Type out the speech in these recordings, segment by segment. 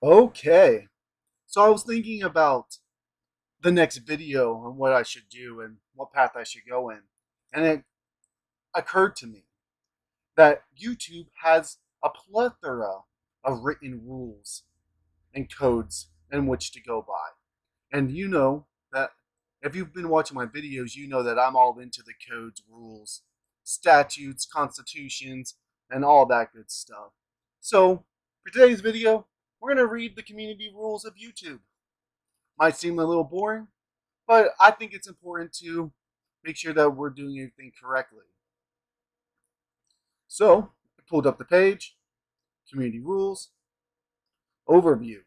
Okay, so I was thinking about the next video and what I should do and what path I should go in. And it occurred to me that YouTube has a plethora of written rules and codes in which to go by. And you know that if you've been watching my videos, you know that I'm all into the codes, rules, statutes, constitutions, and all that good stuff. So, for today's video, we're going to read the community rules of YouTube. Might seem a little boring, but I think it's important to make sure that we're doing everything correctly. So, I pulled up the page, community rules, overview.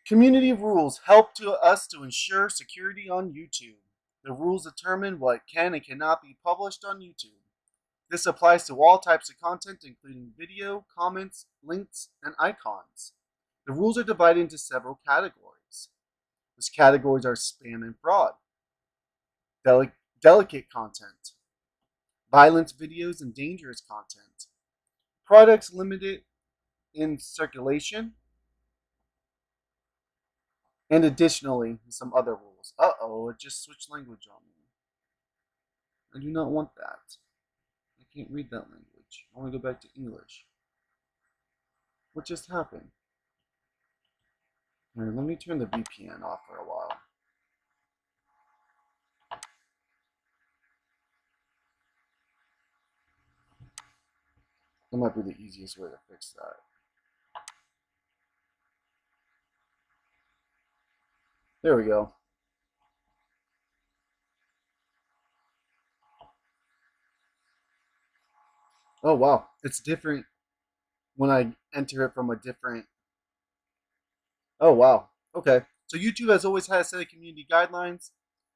Community rules help us to ensure security on YouTube. The rules determine what can and cannot be published on YouTube. This applies to all types of content, including video, comments, links, and icons. The rules are divided into several categories. These categories are spam and fraud, delicate content, violence videos and dangerous content, products limited in circulation, and additionally, some other rules. Uh-oh, it just switched language on me. I do not want that. I can't read that language. I want to go back to English. What just happened? All right, let me turn the VPN off for a while. That might be the easiest way to fix that. There we go. Oh, wow. It's different when I enter it from a different... Oh, wow. Okay. So YouTube has always had a set of community guidelines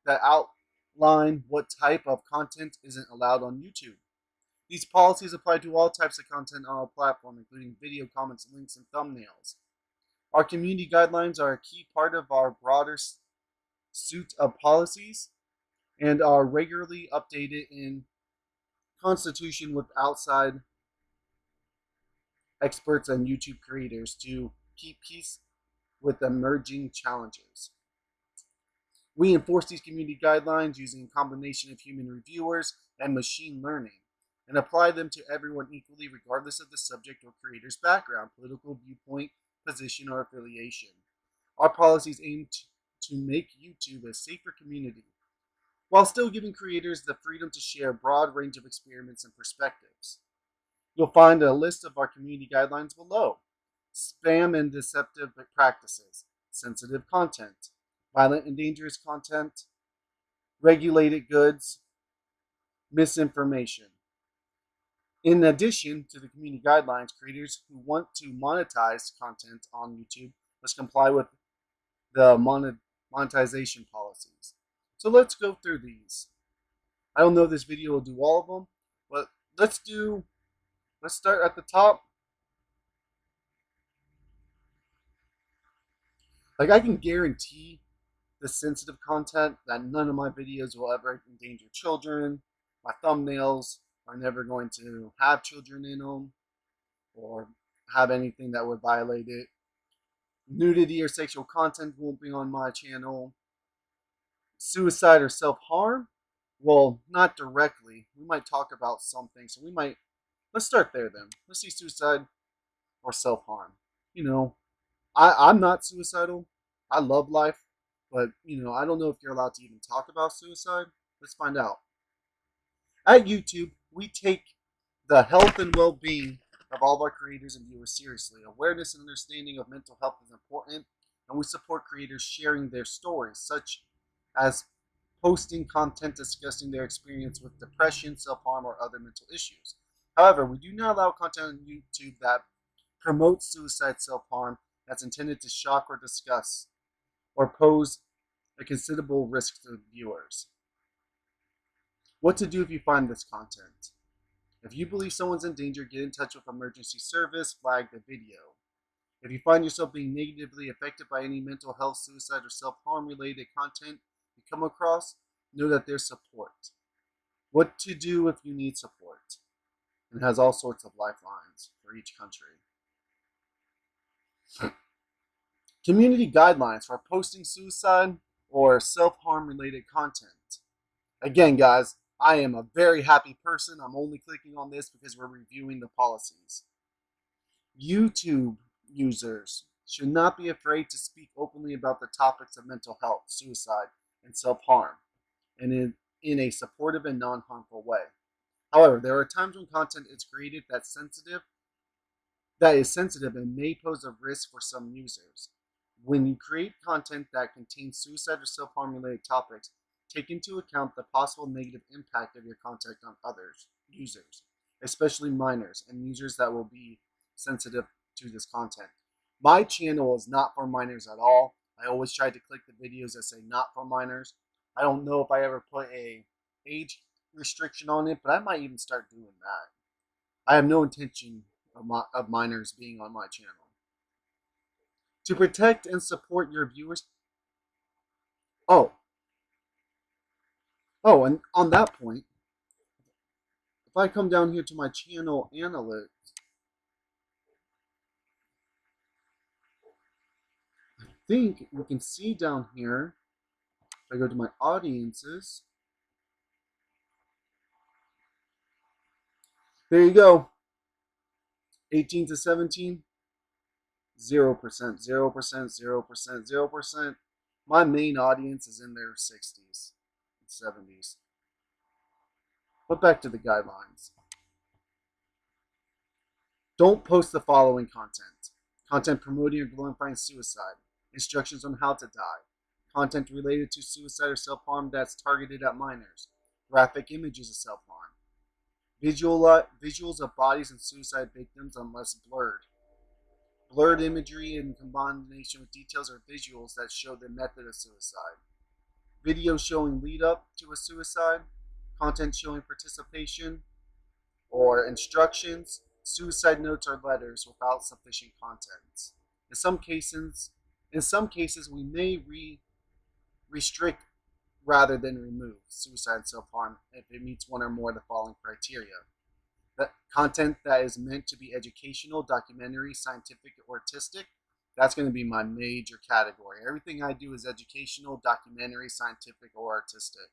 that outline what type of content isn't allowed on YouTube. These policies apply to all types of content on our platform, including video, comments, links, and thumbnails. Our community guidelines are a key part of our broader suite of policies and are regularly updated in consultation with outside experts and YouTube creators to keep pace with emerging challenges. We enforce these community guidelines using a combination of human reviewers and machine learning, and apply them to everyone equally regardless of the subject or creator's background, political viewpoint, position, or affiliation. Our policies aim to make YouTube a safer community, while still giving creators the freedom to share a broad range of experiments and perspectives. You'll find a list of our community guidelines below. Spam and deceptive practices, sensitive content, violent and dangerous content, regulated goods, misinformation. In addition to the community guidelines, creators who want to monetize content on YouTube must comply with the monetization policies. So let's go through these. I don't know if this video will do all of them, but let's start at the top. Like, I can guarantee the sensitive content that none of my videos will ever endanger children. My thumbnails are never going to have children in them or have anything that would violate it. Nudity or sexual content won't be on my channel. Suicide or self-harm? Well, not directly. We might talk about something. So let's start there then. Let's see suicide or self-harm. You know, I'm not suicidal. I love life. But, I don't know if you're allowed to even talk about suicide. Let's find out. At YouTube, we take the health and well-being of all of our creators and viewers seriously. Awareness and understanding of mental health is important, and we support creators sharing their stories, such as posting content discussing their experience with depression, self-harm, or other mental issues. However, we do not allow content on YouTube that promotes suicide, self-harm, that's intended to shock or disgust, or pose a considerable risk to viewers. What to do if you find this content? If you believe someone's in danger, get in touch with emergency service, flag the video. If you find yourself being negatively affected by any mental health, suicide, or self-harm related content you come across, know that there's support. What to do if you need support. And has all sorts of lifelines for each country. Community guidelines for posting suicide or self-harm related content. Again, guys, I am a very happy person. I'm only clicking on this because we're reviewing the policies. YouTube users should not be afraid to speak openly about the topics of mental health, suicide, and self-harm, and in a supportive and non-harmful way. However, there are times when content is created that is sensitive and may pose a risk for some users. When you create content that contains suicide or self-harm related topics, take into account the possible negative impact of your content on others, users, especially minors and users that will be sensitive to this content. My channel is not for minors at all. I always try to click the videos that say not for minors. I don't know if I ever put a age restriction on it, but I might even start doing that. I have no intention of minors being on my channel. To protect and support your viewers. Oh, and on that point, if I come down here to my channel analytics, I think we can see down here, if I go to my audiences, there you go. 18 to 17, 0%, 0%, 0%, 0%. My main audience is in their 60s and 70s. But back to the guidelines. Don't post the following content. Content promoting or glorifying suicide. Instructions on how to die. Content related to suicide or self-harm that's targeted at minors. Graphic images of self-harm. Visuals of bodies and suicide victims unless blurred. Blurred imagery in combination with details or visuals that show the method of suicide. Videos showing lead up to a suicide. Content showing participation or instructions. Suicide notes or letters without sufficient content. In some cases, we may restrict rather than remove suicide and self-harm if it meets one or more of the following criteria. The content that is meant to be educational, documentary, scientific, or artistic, that's going to be my major category. Everything I do is educational, documentary, scientific, or artistic.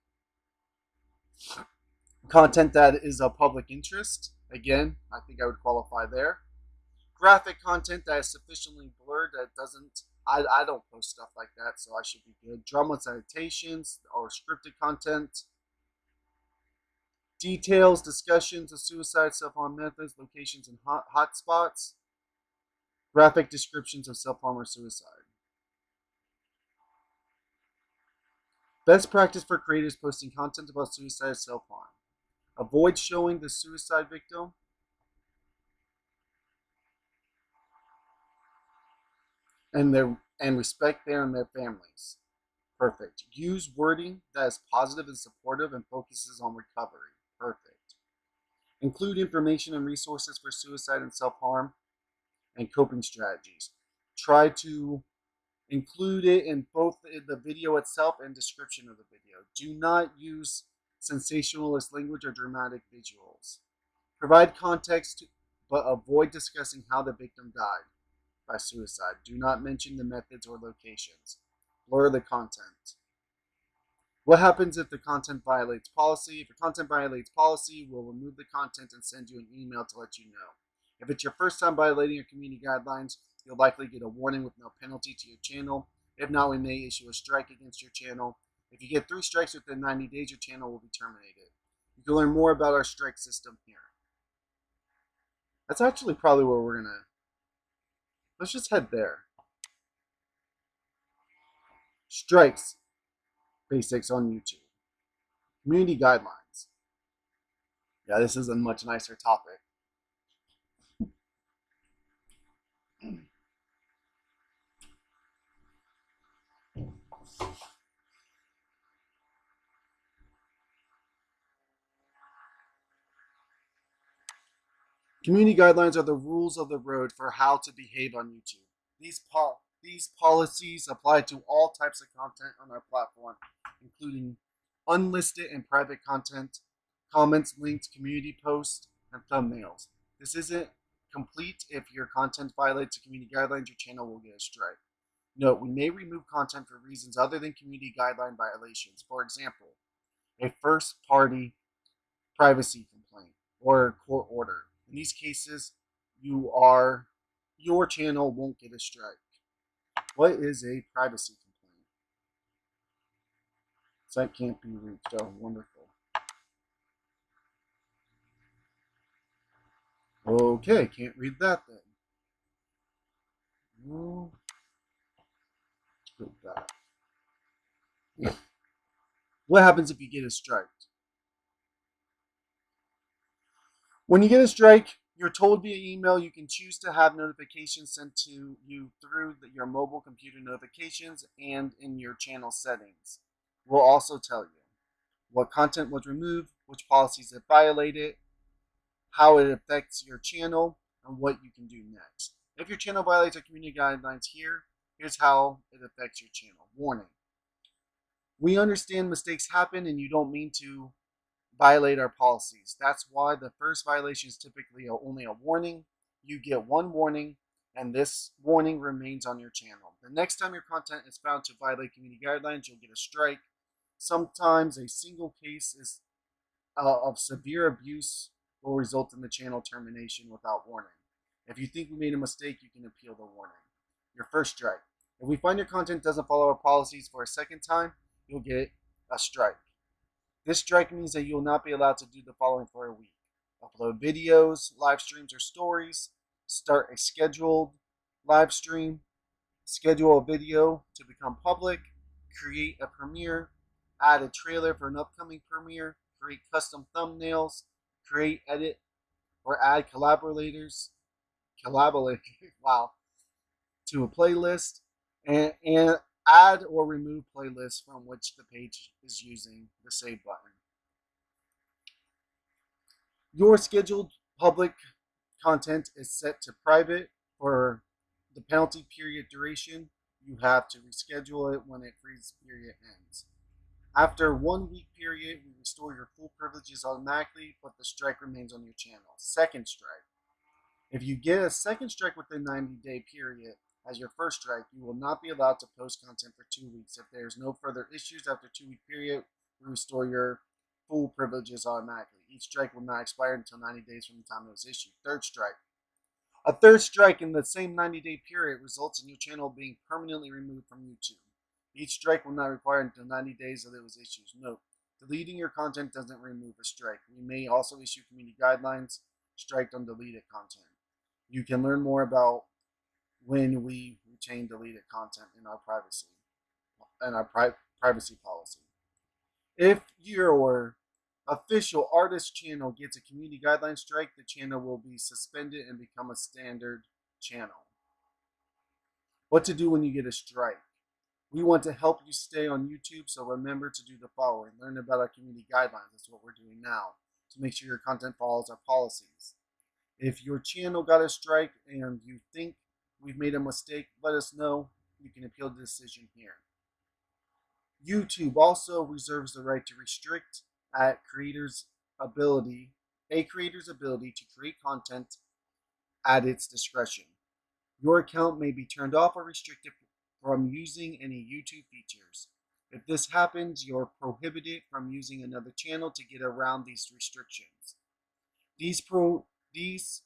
Content that is of public interest, again, I think I would qualify there. Graphic content that is sufficiently blurred that doesn't, I don't post stuff like that, so I should be good. Drama citations or scripted content. Details, discussions of suicide, self-harm methods, locations, and hotspots. Graphic descriptions of self-harm or suicide. Best practice for creators posting content about suicide or self-harm. Avoid showing the suicide victim. And respect their and their families. Perfect. Use wording that is positive and supportive and focuses on recovery. Perfect. Include information and resources for suicide and self-harm and coping strategies. Try to include it in both the video itself and description of the video. Do not use sensationalist language or dramatic visuals. Provide context, but avoid discussing how the victim died by suicide. Do not mention the methods or locations. Blur the content. What happens if the content violates policy? If your content violates policy, we'll remove the content and send you an email to let you know. If it's your first time violating your community guidelines, you'll likely get a warning with no penalty to your channel. If not, we may issue a strike against your channel. If you get 3 strikes within 90 days, your channel will be terminated. You can learn more about our strike system here. That's actually probably where we're going to... Let's just head there. Strikes. Basics on YouTube. Community guidelines. Yeah, this is a much nicer topic. Community guidelines are the rules of the road for how to behave on YouTube. These policies apply to all types of content on our platform, including unlisted and private content, comments, links, community posts, and thumbnails. This isn't complete. If your content violates the community guidelines, your channel will get a strike. Note, we may remove content for reasons other than community guideline violations. For example, a first-party privacy complaint or court order. In these cases, your channel won't get a strike. What is a privacy complaint? Site can't be reached. Oh, wonderful. Okay, can't read that then. Well, that. What happens if you get a strike? When you get a strike, you're told via email you can choose to have notifications sent to you through your mobile computer notifications and in your channel settings. We'll also tell you what content was removed, which policies it violated, how it affects your channel, and what you can do next. If your channel violates our community guidelines here, here's how it affects your channel. Warning. We understand mistakes happen and you don't mean to violate our policies. That's why the first violation is typically only a warning. You get one warning, and this warning remains on your channel. The next time your content is found to violate community guidelines, you'll get a strike. Sometimes a single case of severe abuse will result in the channel termination without warning. If you think we made a mistake, you can appeal the warning. Your first strike. If we find your content doesn't follow our policies for a second time, you'll get a strike. This strike means that you will not be allowed to do the following for a week: upload videos, live streams, or stories, start a scheduled live stream, schedule a video to become public, create a premiere, add a trailer for an upcoming premiere, create custom thumbnails, create, edit, or add collaborators wow, to a playlist, and add or remove playlists from which the page is using the save button. Your scheduled public content is set to private for the penalty period duration. You have to reschedule it when the freeze period ends. After 1 week period, we restore your full privileges automatically, but the strike remains on your channel. Second strike. If you get a second strike within 90-day period as your first strike, you will not be allowed to post content for 2 weeks. If there's no further issues after 2 week period, we restore your full privileges automatically. Each strike will not expire until 90 days from the time it was issued. Third strike. A third strike in the same 90-day period results in your channel being permanently removed from YouTube. Each strike will not require until 90 days that it was issued. Note, deleting your content doesn't remove a strike. We may also issue community guidelines, strike on deleted content. You can learn more about when we retain deleted content in our privacy policy. If your official artist channel gets a community guideline strike, the channel will be suspended and become a standard channel. What to do when you get a strike? We want to help you stay on YouTube, so remember to do the following. Learn about our community guidelines. That's what we're doing now, to make sure your content follows our policies. If your channel got a strike and you think we've made a mistake, let us know. You can appeal the decision here. YouTube also reserves the right to restrict a creator's ability to create content at its discretion. Your account may be turned off or restricted from using any YouTube features. If this happens, you're prohibited from using another channel to get around these restrictions. These prohibitions.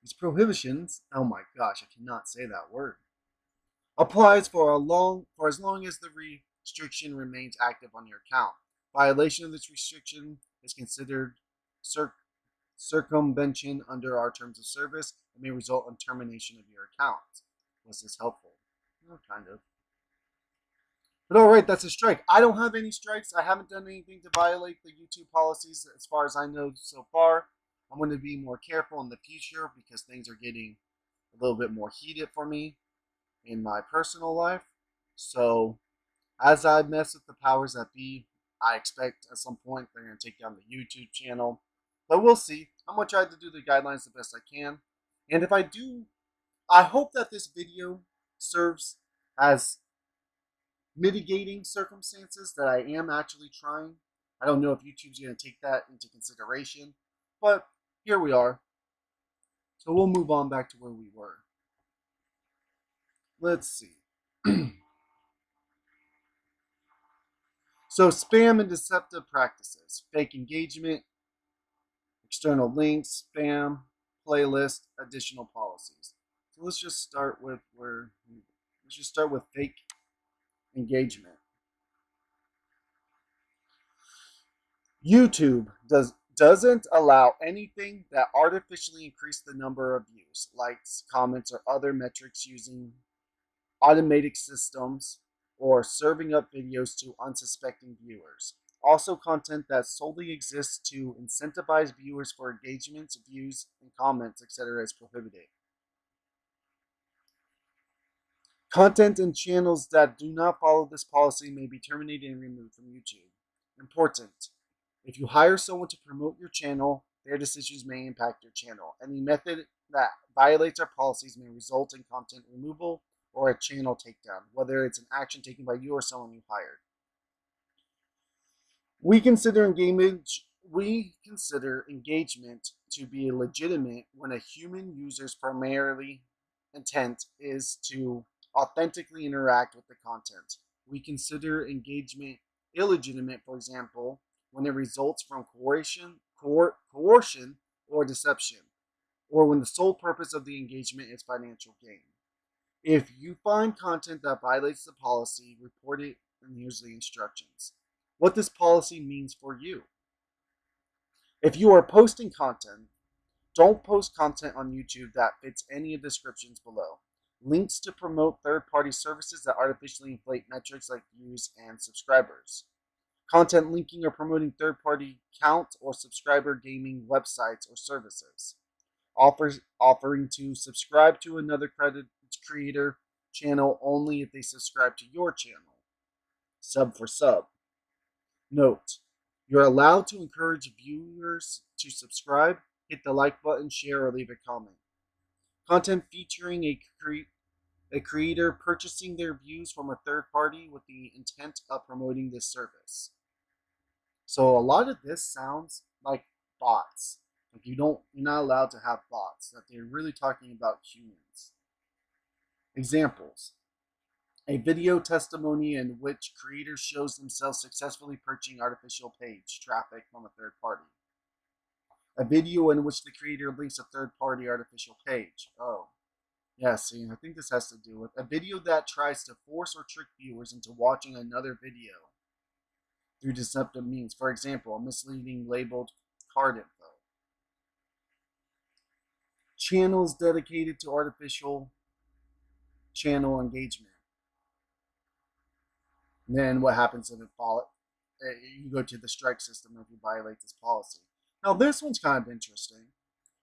These prohibitions, oh my gosh, I cannot say that word, applies for as long as the restriction remains active on your account. Violation of this restriction is considered circumvention under our terms of service and may result in termination of your account. Was this helpful? Oh, kind of. But alright, that's a strike. I don't have any strikes. I haven't done anything to violate the YouTube policies as far as I know so far. I'm going to be more careful in the future because things are getting a little bit more heated for me in my personal life. So as I mess with the powers that be, I expect at some point they're going to take down the YouTube channel. But we'll see. I'm going to try to do the guidelines the best I can. And if I do, I hope that this video serves as mitigating circumstances that I am actually trying. I don't know if YouTube's going to take that into consideration, but here we are. So we'll move on back to where we were. Let's see. So spam and deceptive practices, fake engagement, external links, spam, playlist, additional policies. So let's just start with fake engagement. YouTube doesn't allow anything that artificially increase the number of views, likes, comments, or other metrics using automated systems or serving up videos to unsuspecting viewers. Also, content that solely exists to incentivize viewers for engagements, views, and comments, etc. is prohibited. Content and channels that do not follow this policy may be terminated and removed from YouTube. Important. If you hire someone to promote your channel, their decisions may impact your channel. Any method that violates our policies may result in content removal or a channel takedown, whether it's an action taken by you or someone you hired. We consider engagement to be legitimate when a human user's primary intent is to authentically interact with the content. We consider engagement illegitimate, for example, when it results from coercion or deception, or when the sole purpose of the engagement is financial gain. If you find content that violates the policy, report it, and here's the instructions. What this policy means for you. If you are posting content, don't post content on YouTube that fits any of the descriptions below. Links to promote third-party services that artificially inflate metrics like views and subscribers. Content linking or promoting third-party account or subscriber gaming websites or services. Offering to subscribe to another creator channel only if they subscribe to your channel. Sub for sub. Note, you're allowed to encourage viewers to subscribe, hit the like button, share, or leave a comment. Content featuring a creator purchasing their views from a third party with the intent of promoting this service. So a lot of this sounds like bots. Like you're not allowed to have bots. That they're really talking about humans. Examples. A video testimony in which creator shows themselves successfully purchasing artificial page traffic from a third party. A video in which the creator links a third-party artificial page. Oh, yeah, see, I think this has to do with a video that tries to force or trick viewers into watching another video through deceptive means. For example, a misleading labeled card info. Channels dedicated to artificial channel engagement. And then what happens if you go to the strike system if you violate this policy. Now this one's kind of interesting.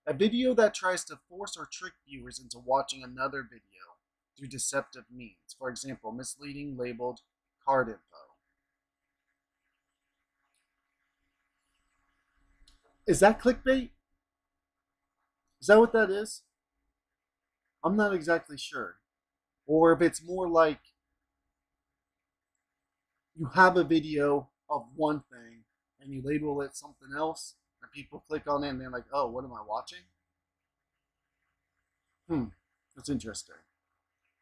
A video that tries to force or trick viewers into watching another video through deceptive means. For example, misleading labeled card info. Is that clickbait? Is that what that is? I'm not exactly sure. Or if it's more like you have a video of one thing and you label it something else and people click on it and they're like, oh, what am I watching? That's interesting.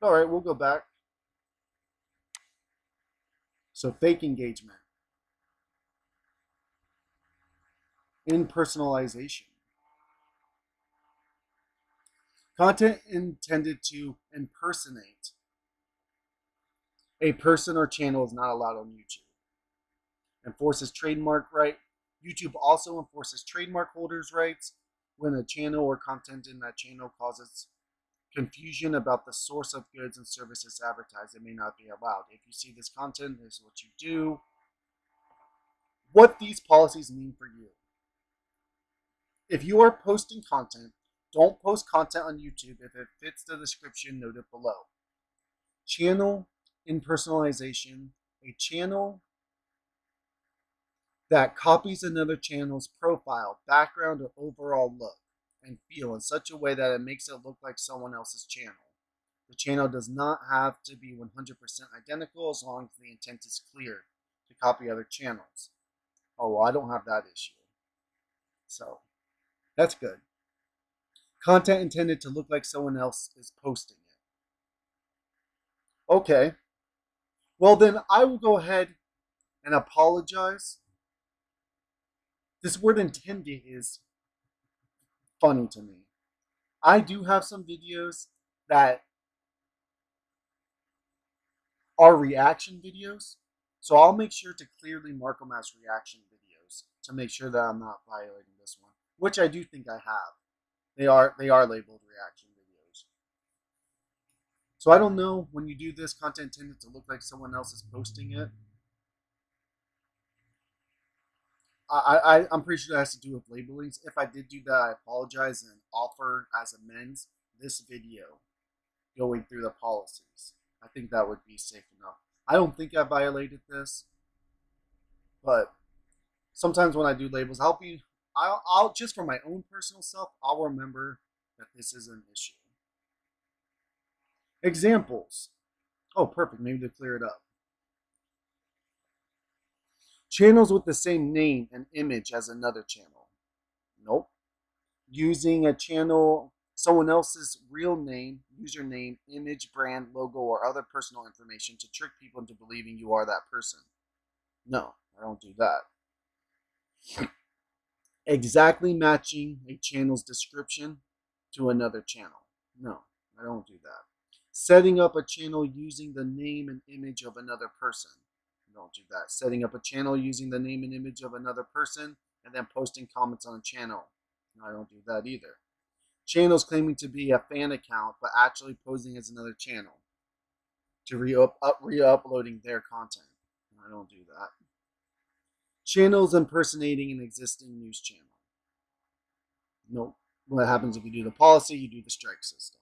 All right, we'll go back. So fake engagement. Impersonalization. Content intended to impersonate a person or channel is not allowed on YouTube. Enforces trademark right. YouTube also enforces trademark holders' rights when a channel or content in that channel causes confusion about the source of goods and services advertised. It may not be allowed. If you see this content, this is what you do. What these policies mean for you. If you are posting content, don't post content on YouTube if it fits the description noted below. Channel impersonalization. A channel that copies another channel's profile, background, or overall look and feel in such a way that it makes it look like someone else's channel. The channel does not have to be 100% identical as long as the intent is clear to copy other channels. Oh, well, I don't have that issue. So, that's good. Content intended to look like someone else is posting it. Okay. Well, then I will go ahead and apologize. This word intended is funny to me. I do have some videos that are reaction videos, so I'll make sure to clearly mark them as reaction videos to make sure that I'm not violating this one, which I do think I have. They are labeled reaction videos. So I don't know, when you do this, content intended to look like someone else is posting it. I'm pretty sure that has to do with labelings. If I did do that, I apologize and offer as amends this video going through the policies. I think that would be safe enough. I don't think I violated this, but sometimes when I do labels, I'll just for my own personal self, I'll remember that this is an issue. Examples. Oh, perfect. Maybe to clear it up. Channels with the same name and image as another channel. Nope. Using a channel, someone else's real name, username, image, brand, logo, or other personal information to trick people into believing you are that person. No, I don't do that. Exactly matching a channel's description to another channel. No, I don't do that. Setting up a channel using the name and image of another person. Don't do that. Setting up a channel using the name and image of another person and then posting comments on a channel. No, I don't do that either. Channels claiming to be a fan account but actually posing as another channel to re-uploading their content. No, I don't do that. Channels impersonating an existing news channel. Nope. What happens if you do the policy? You do the strike system.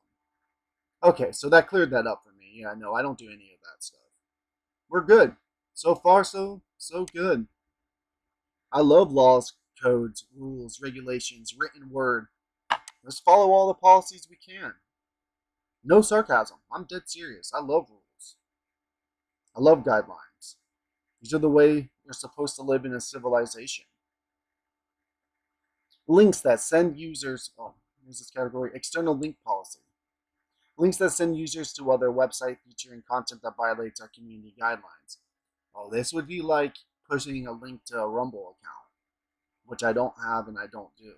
Okay, so that cleared that up for me. Yeah, no, I don't do any of that stuff. We're good. So far, so good. I love laws, codes, rules, regulations, written word. Let's follow all the policies we can. No sarcasm. I'm dead serious. I love rules. I love guidelines. These are the way you're supposed to live in a civilization. Links that send users, oh, here's this category, external link policy. Links that send users to other websites featuring content that violates our community guidelines. Well, this would be like pushing a link to a Rumble account, which I don't have and I don't do.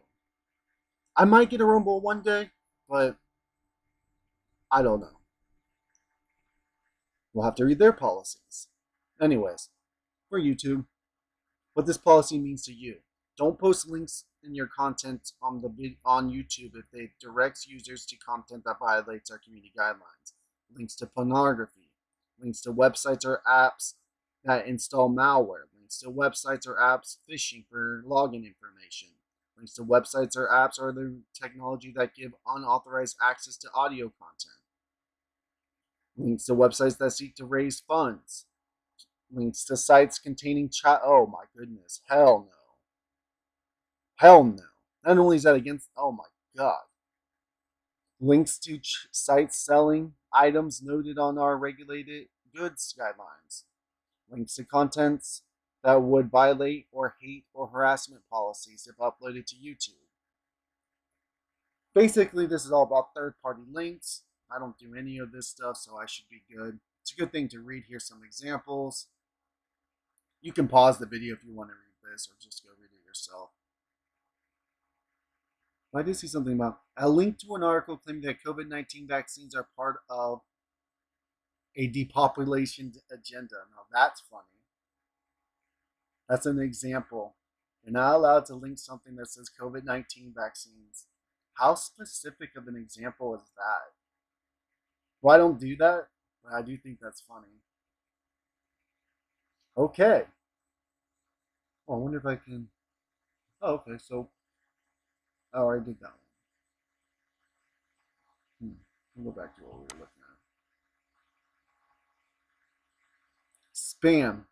I might get a Rumble one day, but I don't know. We'll have to read their policies. Anyways, for YouTube, what this policy means to you. Don't post links in your content on YouTube if they direct users to content that violates our community guidelines. Links to pornography, links to websites or apps that install malware, links to websites or apps phishing for login information, links to websites or apps or the technology that give unauthorized access to audio content, links to websites that seek to raise funds, links to sites containing chat. Oh my goodness, hell no. Hell no. Not only is that against, oh my god. Links to sites selling items noted on our regulated goods guidelines. Links to contents that would violate or hate or harassment policies if uploaded to YouTube. Basically, this is all about third-party links. I don't do any of this stuff, so I should be good. It's a good thing to read here some examples. You can pause the video if you want to read this, or just go read it yourself. I did see something about a link to an article claiming that COVID-19 vaccines are part of a depopulation agenda. Now that's funny. That's an example. You're not allowed to link something that says COVID-19 vaccines. How specific of an example is that? Well, I don't do that, but I do think that's funny. Okay. Oh, I wonder if I can. Oh, okay. So, I already did that one. We'll go back to what we were looking at. Spam.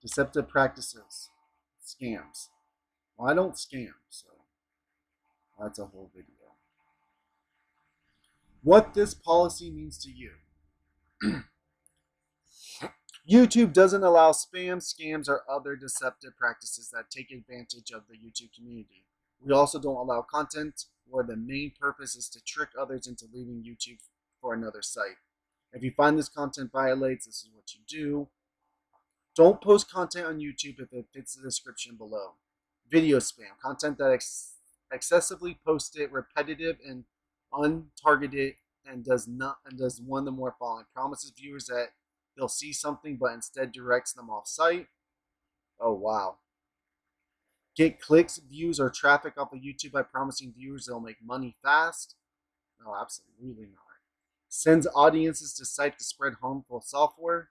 Deceptive practices. Scams. Well, I don't scam, so that's a whole video. What this policy means to you. YouTube doesn't allow spam, scams, or other deceptive practices that take advantage of the YouTube community. We also don't allow content where the main purpose is to trick others into leaving YouTube for another site. If you find this content violates, this is what you do. Don't post content on YouTube if it fits the description below. Video spam, content that excessively posted, repetitive, and untargeted, and does one of the more following. Promises viewers that they'll see something but instead directs them off site. Oh wow. Get clicks, views, or traffic off of YouTube by promising viewers they'll make money fast. No, absolutely not. Sends audiences to sites to spread harmful software.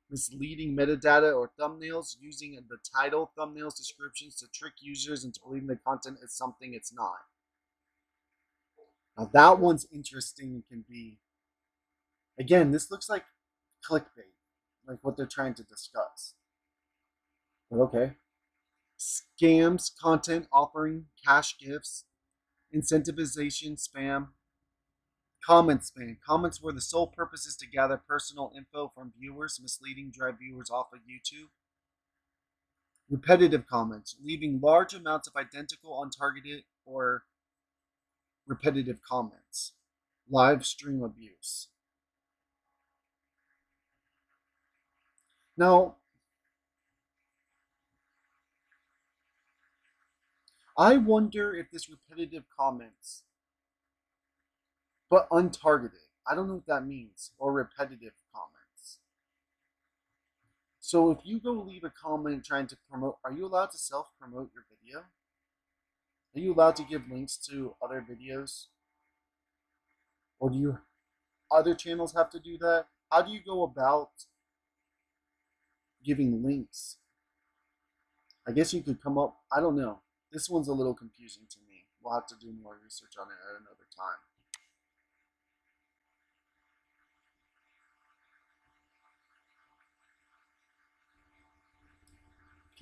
Misleading metadata or thumbnails, using the title, thumbnails, descriptions to trick users into believing the content is something it's not. Now that one's interesting and can be, again, this looks like clickbait, like what they're trying to discuss. But okay. Scams, content offering cash gifts, incentivization spam, comment spam. Comments where the sole purpose is to gather personal info from viewers, misleading, drive viewers off of YouTube. Repetitive comments, leaving large amounts of identical, untargeted, or repetitive comments. Live stream abuse. Now, I wonder if this repetitive comments, but untargeted, I don't know what that means, or repetitive comments. So if you go leave a comment trying to promote, are you allowed to self-promote your video? Are you allowed to give links to other videos? Or do other channels have to do that? How do you go about giving links? I guess you could come up, I don't know. This one's a little confusing to me. We'll have to do more research on it at another time.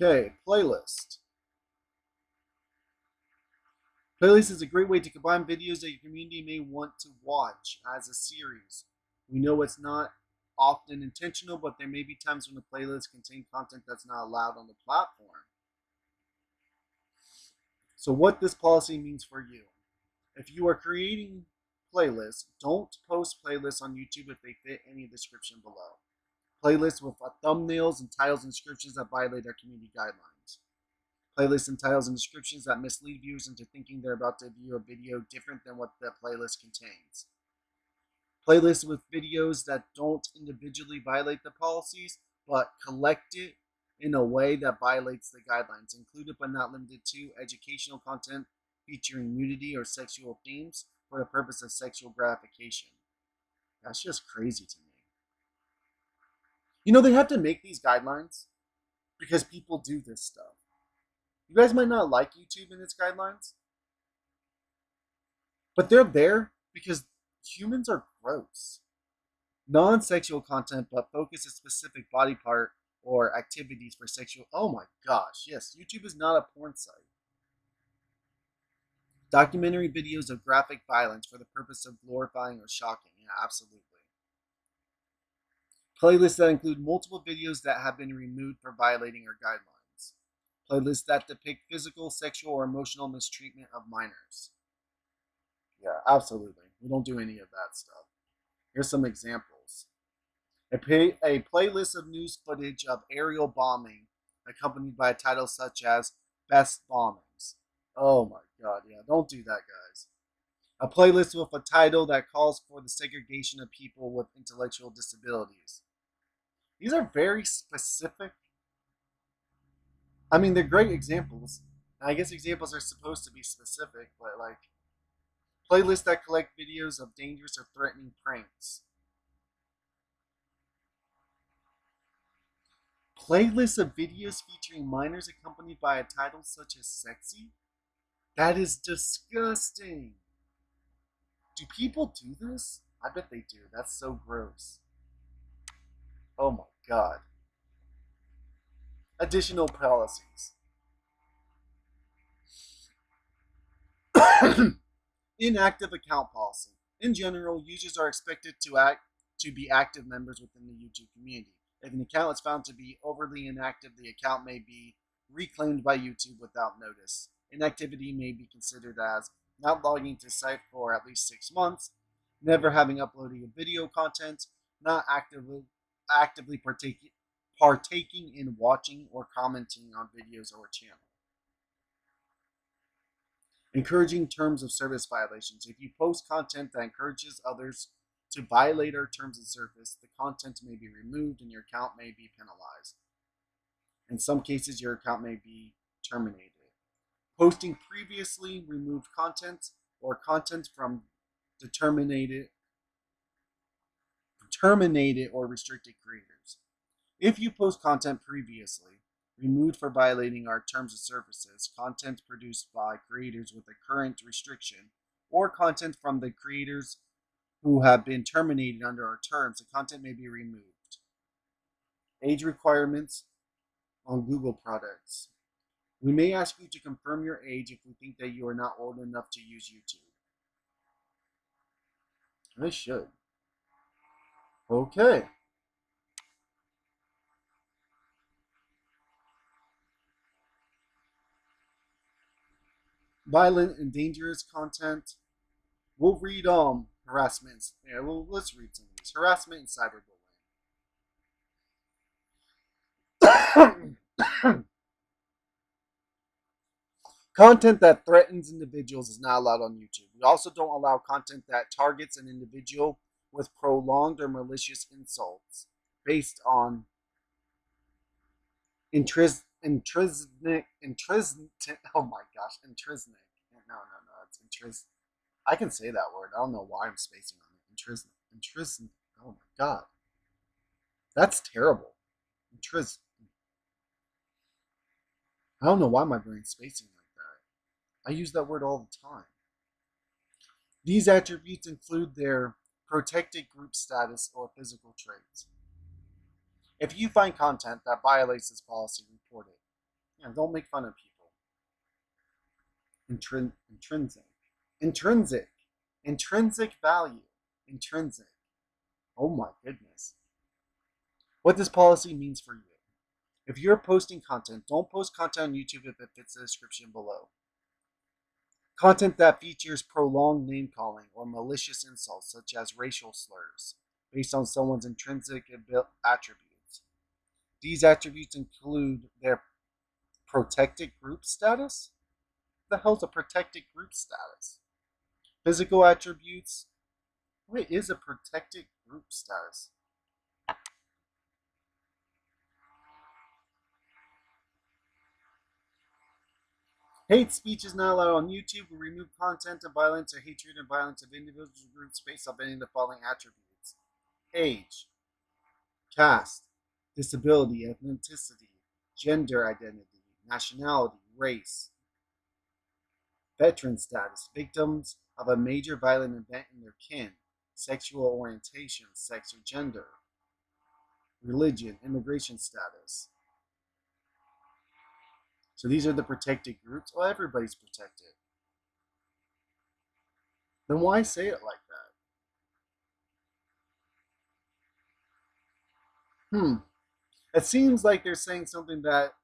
Okay, playlist. Playlist is a great way to combine videos that your community may want to watch as a series. We know it's not often intentional, but there may be times when a playlist contains content that's not allowed on the platform. So what this policy means for you. If you are creating playlists, don't post playlists on YouTube if they fit any description below. Playlists with thumbnails and titles and descriptions that violate our community guidelines. Playlists and titles and descriptions that mislead viewers into thinking they're about to view a video different than what the playlist contains. Playlists with videos that don't individually violate the policies, but collected in a way that violates the guidelines, included but not limited to educational content featuring nudity or sexual themes for the purpose of sexual gratification. That's just crazy to me. You know, they have to make these guidelines because people do this stuff. You guys might not like YouTube and its guidelines, but they're there because humans are gross. Non-sexual content, but focus a specific body part or activities for sexual. Oh my gosh, yes, YouTube is not a porn site. Documentary videos of graphic violence for the purpose of glorifying or shocking. Yeah, absolutely. Playlists that include multiple videos that have been removed for violating our guidelines. Playlists that depict physical, sexual, or emotional mistreatment of minors. Yeah, absolutely. We don't do any of that stuff. Here's some examples. A playlist of news footage of aerial bombing accompanied by a title such as Best Bombings. Oh my god, yeah, don't do that, guys. A playlist with a title that calls for the segregation of people with intellectual disabilities. These are very specific. I mean, they're great examples. I guess examples are supposed to be specific, but like, playlists that collect videos of dangerous or threatening pranks. Playlists of videos featuring minors accompanied by a title such as sexy? That is disgusting. Do people do this? I bet they do. That's so gross. Oh my god. Additional policies. Inactive account policy. In general, users are expected to be active members within the YouTube community. If an account is found to be overly inactive, the account may be reclaimed by YouTube without notice. Inactivity may be considered as not logging to site for at least 6 months, never having uploaded video content, not actively partaking in watching or commenting on videos or channel. Encouraging terms of service violations. If you post content that encourages others to violate our terms of service, the content may be removed and your account may be penalized. In some cases, your account may be terminated. Posting previously removed content or content from terminated or restricted creators. If you post content previously removed for violating our terms of services, content produced by creators with a current restriction, or content from the creators who have been terminated under our terms, the content may be removed. Age requirements on Google products. We may ask you to confirm your age if we think that you are not old enough to use YouTube. I should. Okay. Violent and dangerous content. We'll read harassment. Yeah, well, let's read some of these. Harassment and cyberbullying. Content that threatens individuals is not allowed on YouTube. We also don't allow content that targets an individual with prolonged or malicious insults based on intrinsic. Oh my gosh, intrinsic. No, it's intrinsic. I can say that word. I don't know why I'm spacing on it. Intrinsic. Oh my god, that's terrible. Intrinsic. I don't know why my brain's spacing like that. I use that word all the time. These attributes include their protected group status or physical traits. If you find content that violates this policy, report it. Don't make fun of people. Intrinsic value. Intrinsic. Oh my goodness. What this policy means for you. If you're posting content, don't post content on YouTube if it fits the description below. Content that features prolonged name calling or malicious insults, such as racial slurs, based on someone's intrinsic attributes. These attributes include their protected group status. What the hell's a protected group status? Physical attributes. What is a protected group status? Hate speech is not allowed on YouTube. We remove content of violence or hatred and violence of individual groups based on any of the following attributes: age, caste, disability, ethnicity, gender identity, nationality, race, veteran status, victims of a major violent event in their kin, sexual orientation, sex or gender, religion, immigration status. So these are the protected groups. Well, everybody's protected. Then why say it like that? It seems like they're saying something that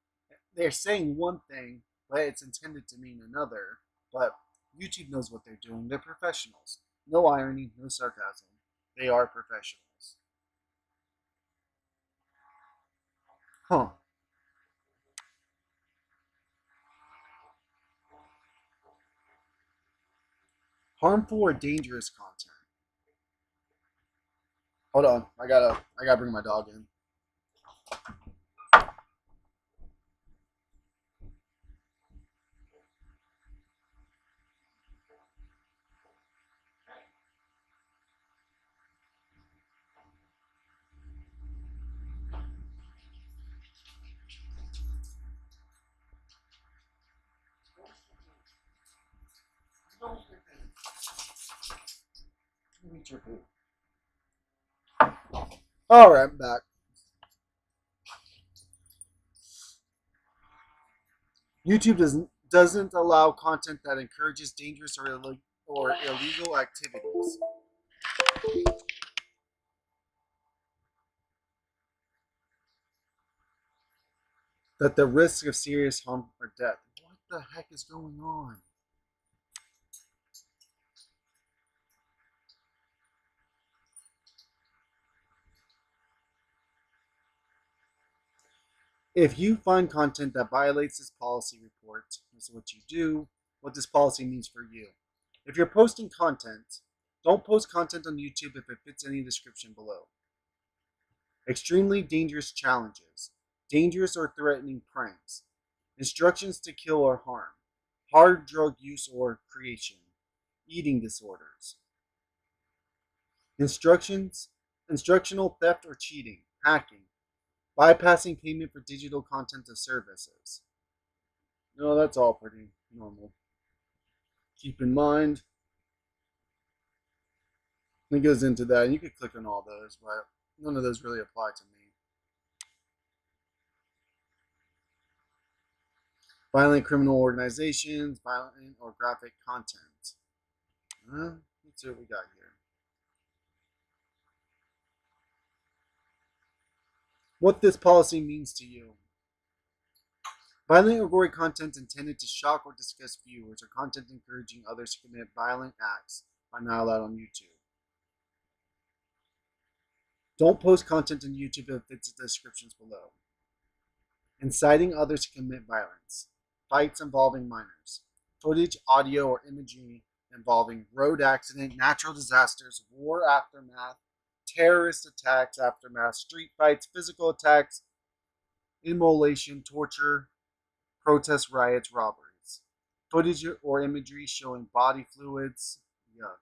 they're saying one thing, but it's intended to mean another. But YouTube knows what they're doing. They're professionals. No irony, no sarcasm. They are professionals. Huh. Harmful or dangerous content. Hold on. I gotta bring my dog in. All right, I'm back. YouTube doesn't allow content that encourages dangerous or illegal activities. That the risk of serious harm or death. What the heck is going on? If you find content that violates this policy, report. This is what you do, what this policy means for you. If you're posting content, don't post content on YouTube if it fits any description below. Extremely dangerous challenges, dangerous or threatening pranks, instructions to kill or harm, hard drug use or creation, eating disorders, instructional theft or cheating, hacking, bypassing payment for digital content or services. No, that's all pretty normal. Keep in mind, it goes into that, and you could click on all those, but none of those really apply to me. Violent criminal organizations, violent or graphic content. Let's see what we got here. What this policy means to you. Violent or gory content intended to shock or disgust viewers, or content encouraging others to commit violent acts are not allowed on YouTube. Don't post content on YouTube if it's the descriptions below. Inciting others to commit violence. Fights involving minors. Footage, audio, or imagery involving road accident, natural disasters, war aftermath, terrorist attacks aftermath, street fights, physical attacks, immolation, torture, protest riots, robberies. Footage or imagery showing body fluids, yuck.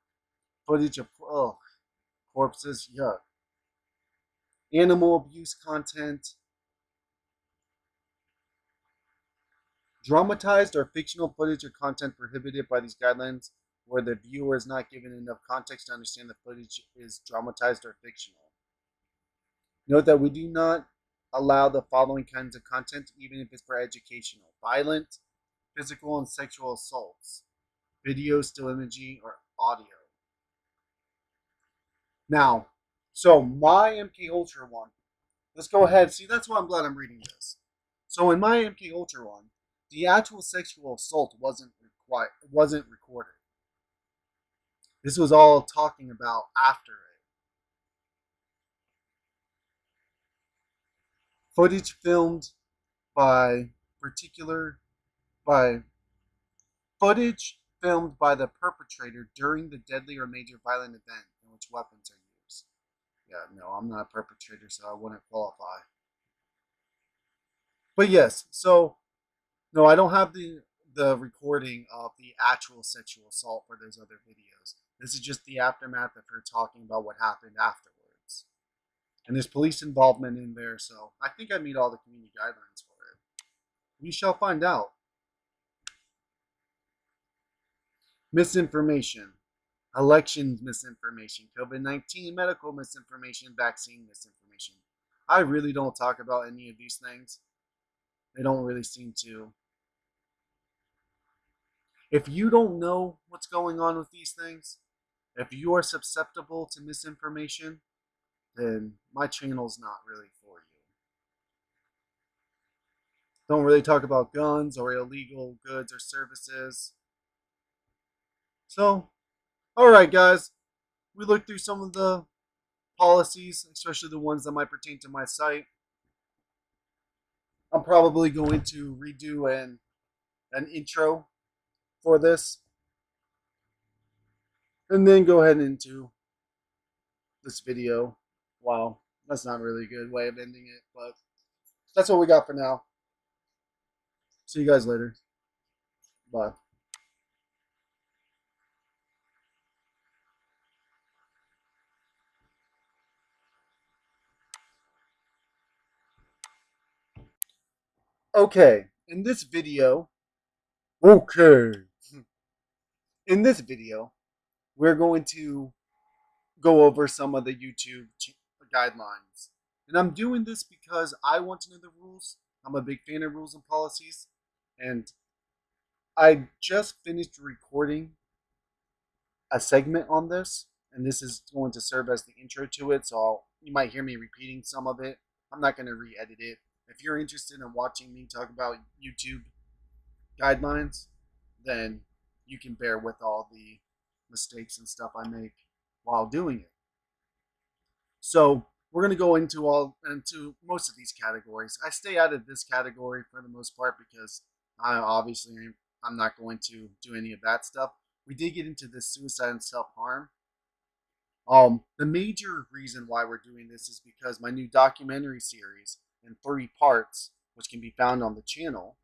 Footage of corpses, yuck. Animal abuse content. Dramatized or fictional footage or content prohibited by these guidelines where the viewer is not given enough context to understand the footage is dramatized or fictional. Note that we do not allow the following kinds of content, even if it's for educational: violent, physical, and sexual assaults, video, still imaging, or audio. Now, so my MK Ultra one, let's go ahead. See, that's why I'm glad I'm reading this. So in my MK Ultra one, the actual sexual assault wasn't recorded. This was all talking about after it. Footage filmed by the perpetrator during the deadly or major violent event in which weapons are used. Yeah, no, I'm not a perpetrator, so I wouldn't qualify. But yes, so no, I don't have the recording of the actual sexual assault for those other videos. This is just the aftermath of her talking about what happened afterwards. And there's police involvement in there, so I think I meet all the community guidelines for it. We shall find out. Misinformation. Elections misinformation. COVID-19 medical misinformation. Vaccine misinformation. I really don't talk about any of these things. They don't really seem to. If you don't know what's going on with these things, if you are susceptible to misinformation, then my channel's not really for you. Don't really talk about guns or illegal goods or services. So, alright guys, we looked through some of the policies, especially the ones that might pertain to my site. I'm probably going to redo an intro for this, and then go ahead into this video. Wow, that's not really a good way of ending it, but that's what we got for now. See you guys later. Bye. Okay, in this video, we're going to go over some of the YouTube guidelines. And I'm doing this because I want to know the rules. I'm a big fan of rules and policies. And I just finished recording a segment on this. and this is going to serve as the intro to it, so you might hear me repeating some of it. I'm not going to re-edit it. If you're interested in watching me talk about YouTube guidelines, then you can bear with all the mistakes and stuff I make while doing it. So we're going to go into most of these categories. I stay out of this category for the most part because I'm not going to do any of that stuff. We did get into this suicide and self-harm. The major reason why we're doing this is because my new documentary series in 3 parts, which can be found on the channel,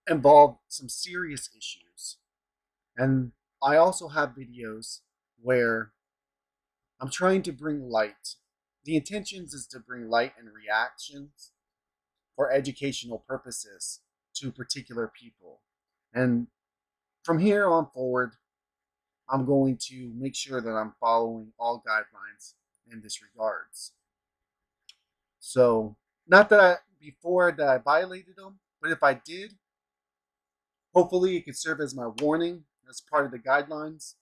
involve some serious issues. And I also have videos where I'm trying to bring light. The intentions is to bring light and reactions for educational purposes to particular people. And from here on forward, I'm going to make sure that I'm following all guidelines in this regards. So, not that before that I violated them, but if I did, hopefully it could serve as my warning as part of the guidelines.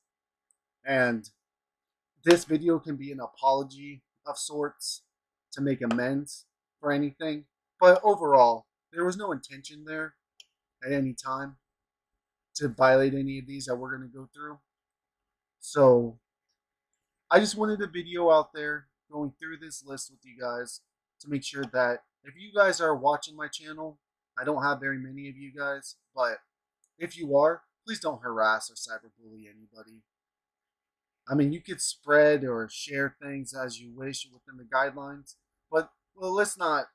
And this video can be an apology of sorts to make amends for anything. But overall, there was no intention there at any time to violate any of these that we're going to go through. So I just wanted a video out there going through this list with you guys to make sure that if you guys are watching my channel, I don't have very many of you guys, but if you are, please don't harass or cyberbully anybody. I mean, you could spread or share things as you wish within the guidelines, but well, let's not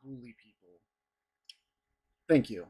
bully people. Thank you.